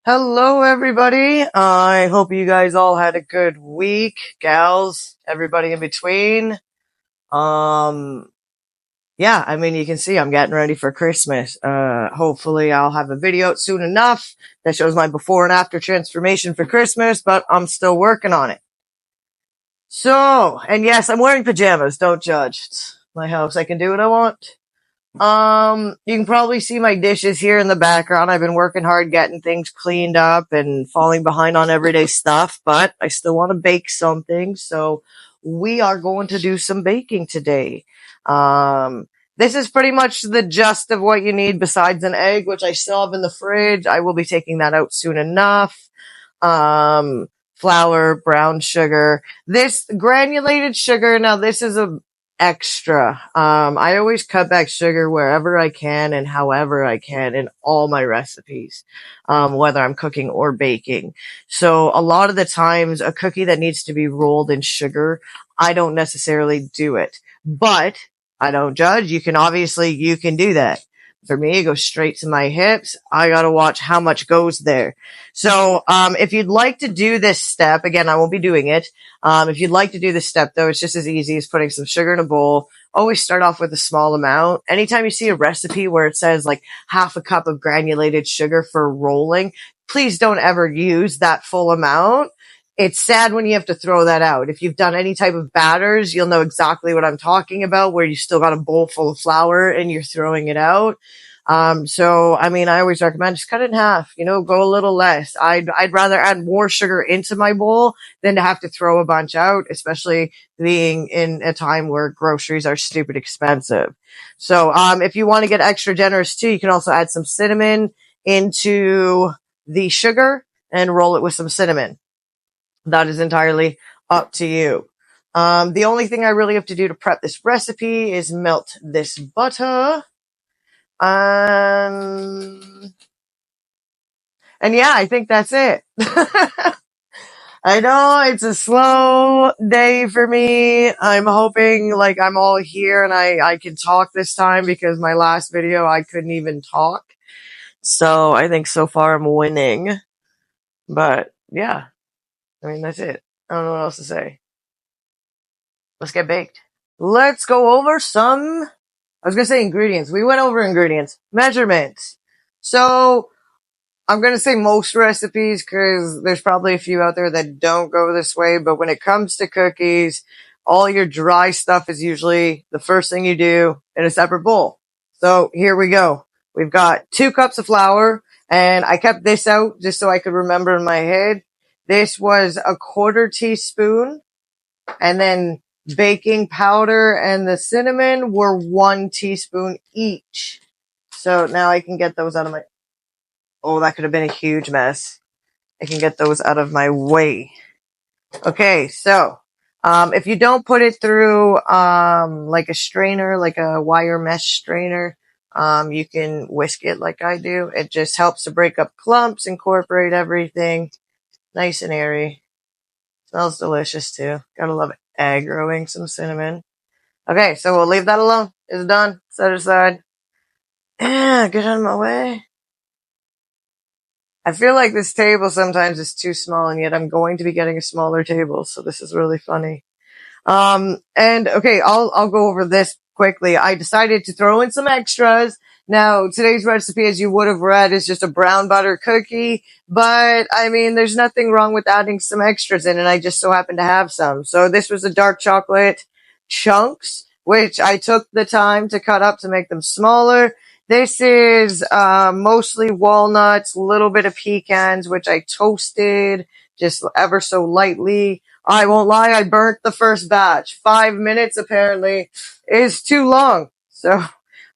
Hello, everybody. I hope you guys all had a good week, gals, everybody in between. Um, yeah, I mean, you can see I'm getting ready for Christmas. Hopefully I'll have a video out soon enough that shows my before and after transformation for Christmas, but I'm still working on it. So, and yes, I'm wearing pajamas. Don't judge. It's my house. I can do what I want. You can probably see my dishes here in the background. I've been working hard getting things cleaned up and falling behind on everyday stuff, but I still want to bake something. So we are going to do some baking today. This is pretty much the gist of what you need besides an egg, which I still have in the fridge. I will be taking that out soon enough. Flour, brown sugar, this granulated sugar. Now this is a extra. I always cut back sugar wherever I can and however I can in all my recipes, whether I'm cooking or baking. So a lot of the times a cookie that needs to be rolled in sugar, I don't necessarily do it, but I don't judge. You can do that. For me, it goes straight to my hips. I gotta watch how much goes there. So, if you'd like to do this step, again, I won't be doing it. If you'd like to do this step though, it's just as easy as putting some sugar in a bowl. Always start off with a small amount. Anytime you see a recipe where it says like half a cup of granulated sugar for rolling, please don't ever use that full amount. It's sad when you have to throw that out. If you've done any type of batters, you'll know exactly what I'm talking about, where you still got a bowl full of flour and you're throwing it out. I mean, I always recommend just cut it in half, go a little less. I'd rather add more sugar into my bowl than to have to throw a bunch out, especially being in a time where groceries are stupid expensive. So, if you want to get extra generous too, you can also add some cinnamon into the sugar and roll it with some cinnamon. That is entirely up to you. The only thing I really have to do to prep this recipe is melt this butter. And yeah, I think that's it. I know it's a slow day for me. I'm hoping like I'm all here and I can talk this time because my last video I couldn't even talk. So I think so far I'm winning. But yeah, I mean, that's it. I don't know what else to say. Let's get baked. Let's go over I was going to say ingredients. We went over ingredients. Measurements. So I'm going to say most recipes because there's probably a few out there that don't go this way. But when it comes to cookies, all your dry stuff is usually the first thing you do in a separate bowl. So here we go. We've got 2 cups of flour, and I kept this out just so I could remember in my head. This was a 1/4 teaspoon, and then baking powder and the cinnamon were 1 teaspoon each. So now I can get those out of my, oh, that could have been a huge mess. I can get those out of my way. Okay, so, if you don't put it through, like a strainer, like a wire mesh strainer, you can whisk it like I do. It just helps to break up clumps, incorporate everything. Nice and airy. Smells delicious too. Gotta love it. Aggroing some cinnamon. Okay, so we'll leave that alone. It's done. Set it aside. Yeah, get out of my way. I feel like this table sometimes is too small, and yet I'm going to be getting a smaller table, so this is really funny. And okay, I'll go over this quickly. I decided to throw in some extras. Now, today's recipe, as you would have read, is just a brown butter cookie, but I mean, there's nothing wrong with adding some extras in, and I just so happen to have some. So this was the dark chocolate chunks, which I took the time to cut up to make them smaller. This is, mostly walnuts, a little bit of pecans, which I toasted just ever so lightly. I won't lie, I burnt the first batch. 5 minutes apparently is too long. So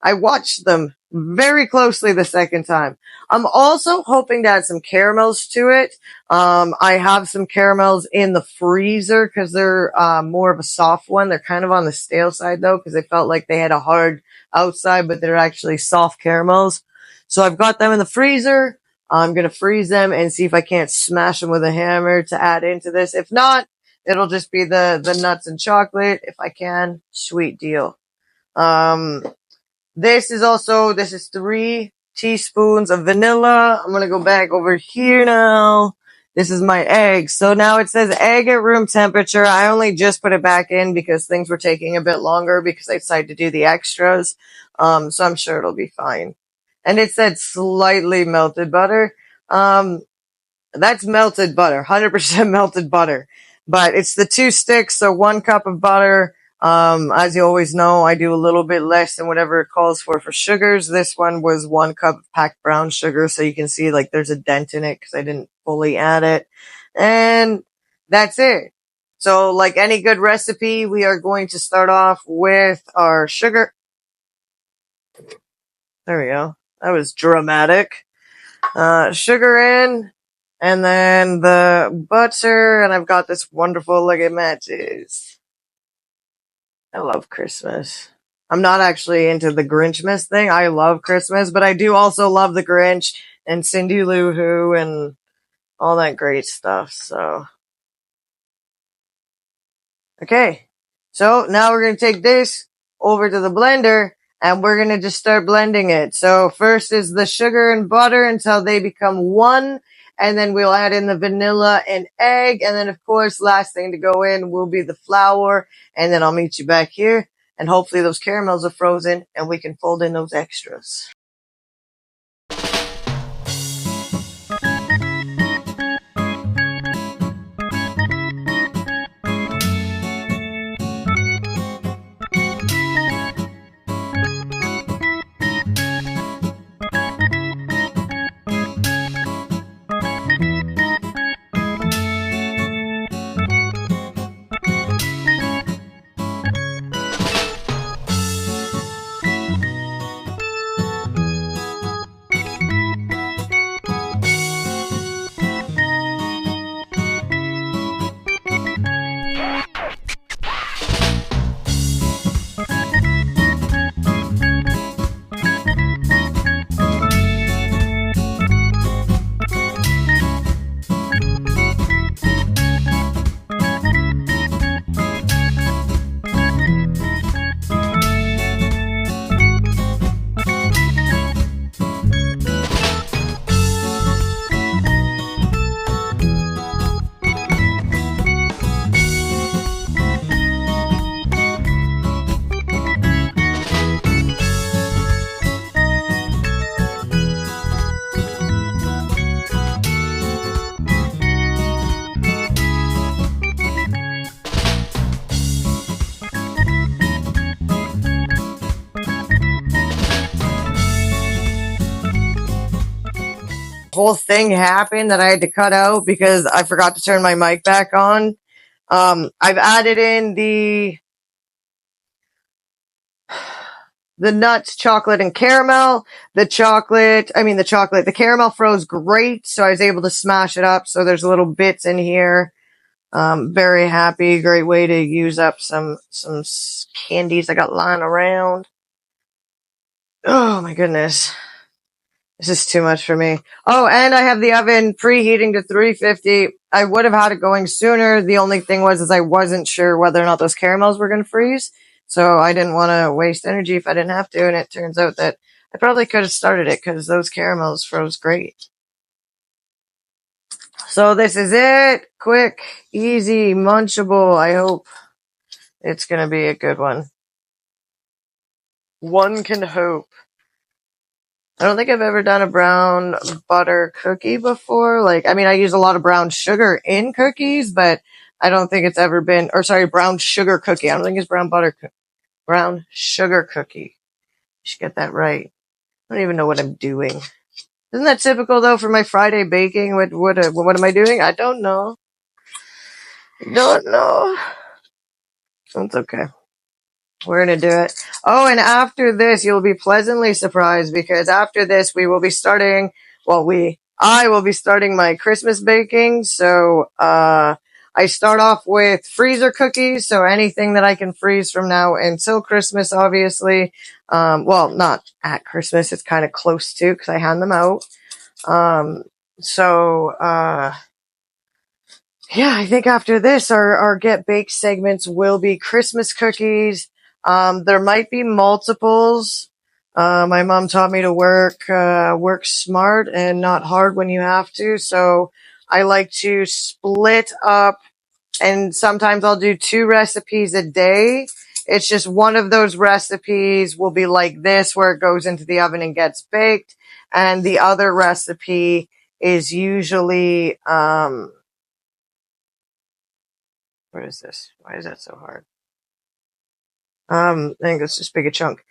I watched them very closely the second time. I'm also hoping to add some caramels to it. I have some caramels in the freezer because they're more of a soft one. They're kind of on the stale side though, because they felt like they had a hard outside, but they're actually soft caramels. So I've got them in the freezer. I'm going to freeze them and see if I can't smash them with a hammer to add into this. If not, it'll just be the nuts and chocolate. If I can, sweet deal. This is 3 teaspoons of vanilla. I'm going to go back over here now. This is my egg. So now it says egg at room temperature. I only just put it back in because things were taking a bit longer because I decided to do the extras. So I'm sure it'll be fine. And it said slightly melted butter. That's melted butter, 100% melted butter. But it's the 2 sticks, so 1 cup of butter. As you always know, I do a little bit less than whatever it calls for sugars. This one was 1 cup of packed brown sugar, so you can see like there's a dent in it because I didn't fully add it. And that's it. So like any good recipe, we are going to start off with our sugar. There we go. That was dramatic. Sugar in. And then the butter, and I've got this wonderful, look, it matches. I love Christmas. I'm not actually into the Grinchmas thing. I love Christmas, but I do also love the Grinch and Cindy Lou Who and all that great stuff, so. Okay. So now we're going to take this over to the blender and we're going to just start blending it. So first is the sugar and butter until they become one. And then we'll add in the vanilla and egg. And then, of course, last thing to go in will be the flour. And then I'll meet you back here. And hopefully those caramels are frozen and we can fold in those extras. Whole thing happened that I had to cut out because I forgot to turn my mic back on. I've added in the nuts, chocolate, and caramel. The caramel froze great, so I was able to smash it up. So there's little bits in here. Very happy. Great way to use up some candies I got lying around. Oh my goodness. This is too much for me. Oh, and I have the oven preheating to 350. I would have had it going sooner. The only thing was I wasn't sure whether or not those caramels were going to freeze. So I didn't want to waste energy if I didn't have to. And it turns out that I probably could have started it because those caramels froze great. So this is it. Quick, easy, munchable. I hope it's going to be a good one. One can hope. I don't think I've ever done a brown butter cookie before. I use a lot of brown sugar in cookies, but I don't think it's ever been, brown sugar cookie. I don't think it's brown sugar cookie. You should get that right. I don't even know what I'm doing. Isn't that typical though for my Friday baking? What am I doing? I don't know. Don't know. That's okay. We're going to do it. Oh, and after this, you'll be pleasantly surprised because after this, we will be starting, I will be starting my Christmas baking. So, I start off with freezer cookies. So anything that I can freeze from now until Christmas, obviously. Not at Christmas. It's kind of close to because I hand them out. Yeah, I think after this, our Get Baked segments will be Christmas cookies. There might be multiples. My mom taught me to work smart and not hard when you have to. So I like to split up, and sometimes I'll do 2 recipes a day. It's just one of those recipes will be like this, where it goes into the oven and gets baked. And the other recipe is usually, what is this? Why is that so hard? I think it's just big a chunk.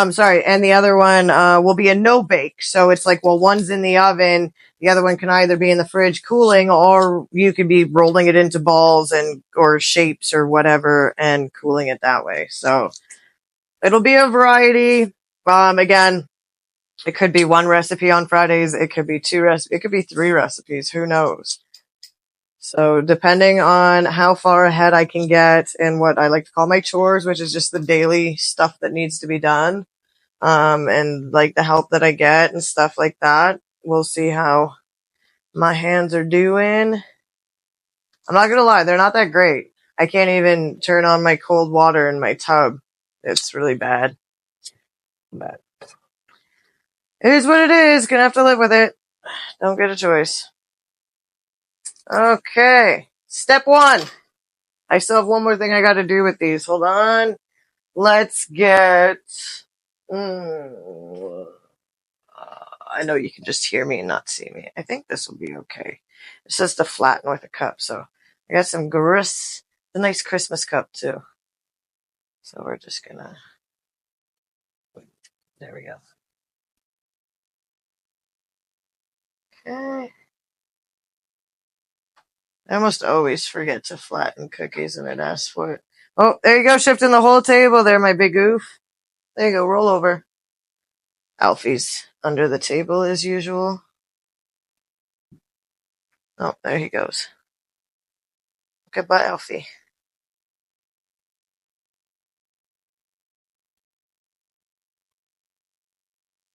Sorry. And the other one, will be a no bake. So it's like, well, one's in the oven. The other one can either be in the fridge cooling, or you could be rolling it into balls or shapes or whatever and cooling it that way. So it'll be a variety. Again, it could be 1 recipe on Fridays. It could be 2 recipes. It could be 3 recipes. Who knows? So depending on how far ahead I can get in what I like to call my chores, which is just the daily stuff that needs to be done, and like the help that I get and stuff like that, we'll see how my hands are doing. I'm not gonna lie, they're not that great. I can't even turn on my cold water in my tub. It's really bad. But it is what it is. Gonna have to live with it. Don't get a choice. Okay. Step 1. I still have one more thing I gotta do with these. Hold on. Let's get, I know you can just hear me and not see me. I think this will be okay. It says to flatten with a cup, so I got some grist, a nice Christmas cup too. So we're just gonna, there we go. Okay. I almost always forget to flatten cookies and it asks for it. Oh, there you go, shifting the whole table there, my big goof. There you go, roll over. Alfie's under the table as usual. Oh, there he goes. Goodbye, Alfie.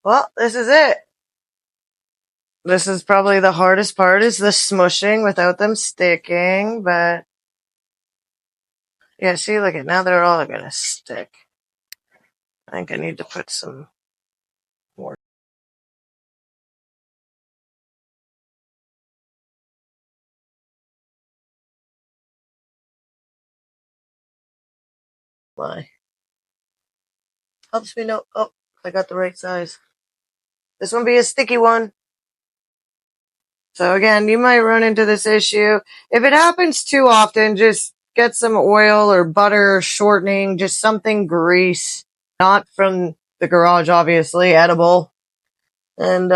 Well, this is it. This is probably the hardest part, is the smushing without them sticking, but yeah, see, look at, now they're all gonna stick. I think I need to put some more. Why? Helps me know. Oh, I got the right size. This one be a sticky one. So again, you might run into this issue. If it happens too often, just get some oil or butter shortening, just something grease, not from the garage, obviously, edible. And,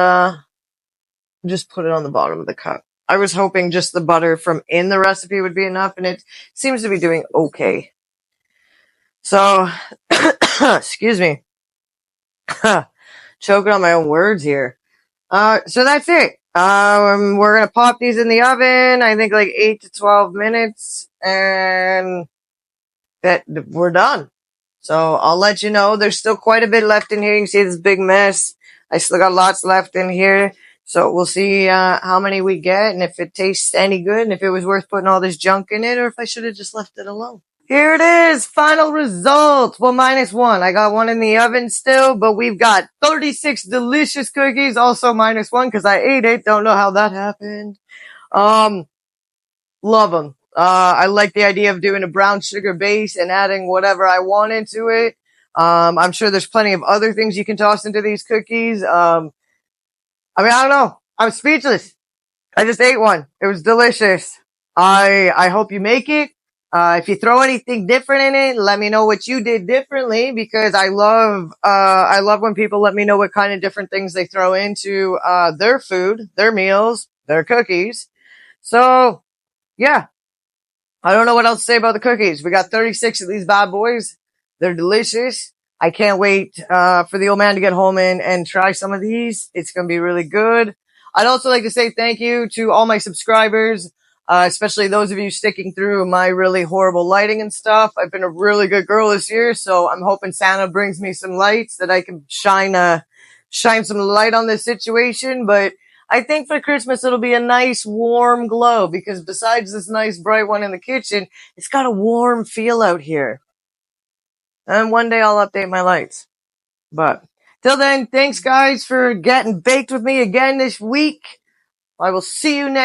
just put it on the bottom of the cup. I was hoping just the butter from in the recipe would be enough, and it seems to be doing okay. So, excuse me. Choking on my own words here. So that's it. We're gonna pop these in the oven, I think like 8 to 12 minutes, and that we're done. So I'll let you know. There's still quite a bit left in here. You can see this big mess. I still got lots left in here. So we'll see, how many we get, and if it tastes any good, and if it was worth putting all this junk in it, or if I should have just left it alone. Here it is, final results. Well, -1. I got one in the oven still, but we've got 36 delicious cookies, also -1 because I ate it. Don't know how that happened. Love them. I like the idea of doing a brown sugar base and adding whatever I want into it. I'm sure there's plenty of other things you can toss into these cookies. I don't know. I'm speechless. I just ate one. It was delicious. I hope you make it. If you throw anything different in it, let me know what you did differently, because I love when people let me know what kind of different things they throw into, their food, their meals, their cookies. So, yeah. I don't know what else to say about the cookies. We got 36 of these bad boys. They're delicious. I can't wait, for the old man to get home and try some of these. It's going to be really good. I'd also like to say thank you to all my subscribers, especially those of you sticking through my really horrible lighting and stuff. I've been a really good girl this year, so I'm hoping Santa brings me some lights that I can shine some light on this situation. But I think for Christmas it'll be a nice warm glow, because besides this nice bright one in the kitchen, it's got a warm feel out here. And one day I'll update my lights. But Till then, thanks guys for getting baked with me again this week. I will see you next